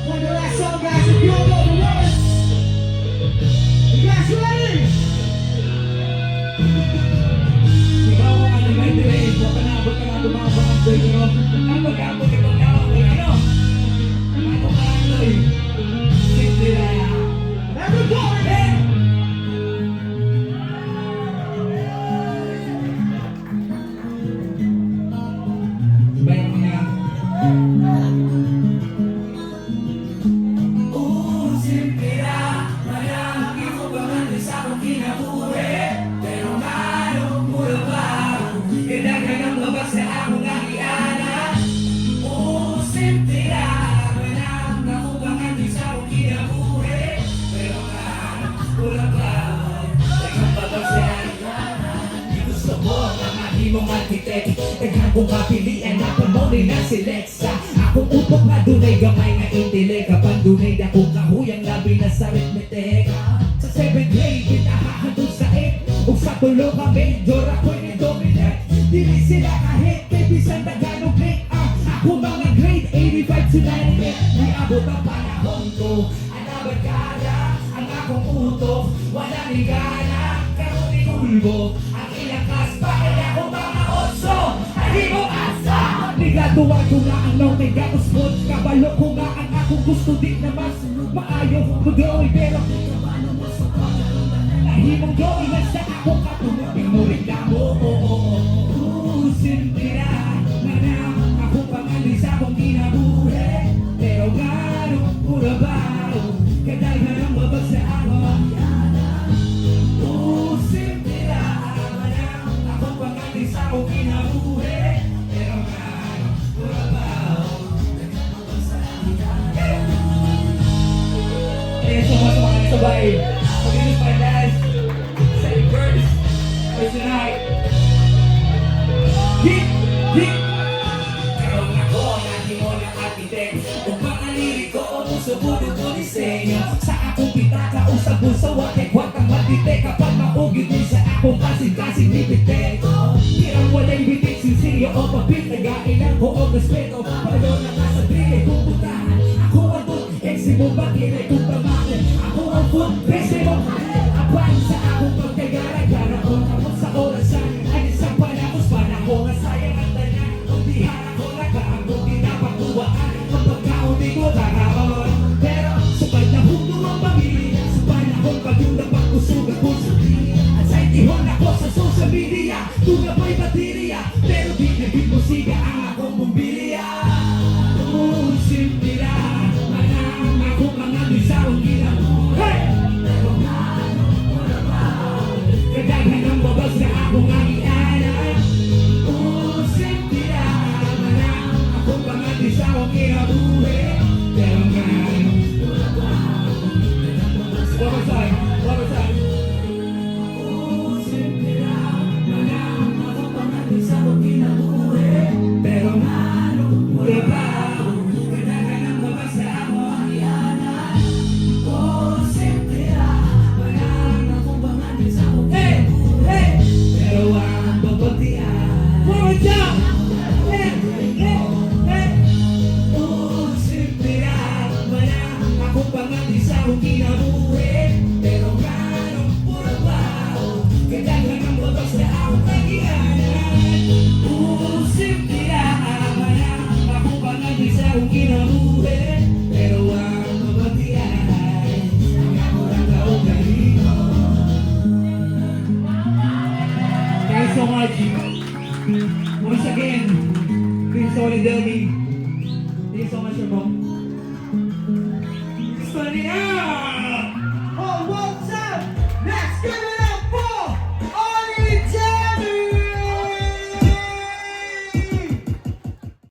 One last song, guys. If you all know the words, you guys ready? Ikaw ang ating may delay. Huwag ka na tumabang ang break, no? Napag-abot ikaw na ako, ano? Ako ka ito'y Cinderella. Everybody! Bayan mo niya. Cinderella, marami ko ba man sa akong kinabuhi? Pero ano, mura ba? Kailangan ang labas na akong nakiana. Cinderella, marami ako ba man sa akong kinabuhi? Pero ano, mura ba? Kailangan labas na di gusto mo na mahimong arkitek. Kailangan kong mapilian na pamonin na si Lexa. Akong upok na dunay gamay nga intelek. Kapag dunay akong kahuyang labi na sa arithmetic. Sa 7th grade, pinakahandog sa 8. Ug sa tulo ka major, ako'y ni-dominate. Dili sila kahit, kay bisan na ganong grade. Ako mga grade 85 to 98. Niabot ang panahon ko. Anabad kaya, ang akong utok. Wala ni gana, karoon ni ulbo. Ang ilang kaspa, kaya ako mga otso. Ay mo asa! Nigatuwa ko nga ang nong nagapuspot. Kabalo ko nga ang akong gusto di na mas maayo ko doon. Pero kabalo mo sa nahimong doon na sa akong katulog. Pinulit ka mo, Cinderella, manang ako pangalis sa akong kinabuhi. Pero gano'ng pura ba? Kadaghan ang mabag sa akong Cinderella, manang ako pangalis sa akong kinabuhi. Pero gano'ng pura ba? Eh, sumasama sabay. Pag-inis pa dance. Say verse. For tonight. Hit! Hit! Karoon ako ang ating architect. Kung pangalili ko o musubunin ko disenyo. Sa akong pitaka o sa bulsa wakay kwatang matite. Kapag maugit din sa akong kasing-kasing lipitek. Hirang walay bitik, sinsiyo o papit. Nagailan ko o respeto. Palo na nasa drili kung puntahan. Ako ang food, eksi mo bakilay kung tamakin. Ako ang food, eksi mo apan sa akong pagkagara-gara ko. Tapos sa orasan, ay isang panapos panahon na sayang ang tanya. Kung di harap ko nakaangkong di napakuwaan. Kapag kaunti ko karaon. Pero sa panahon ko ang pamilya, sa panahon pag yung napagkusugan ko sa piya. At sa itihon ako sa social media, tula pa'y baterya. Pero di naging musika ang akong bumbilya. Cinderella, manang ako mga bisawang kinabuhi. Pero gano'ng pura ba? Kadaghan ang babas na akong agianan. Cinderella, manang ako mga bisawang kinabuhi. Pero gano'ng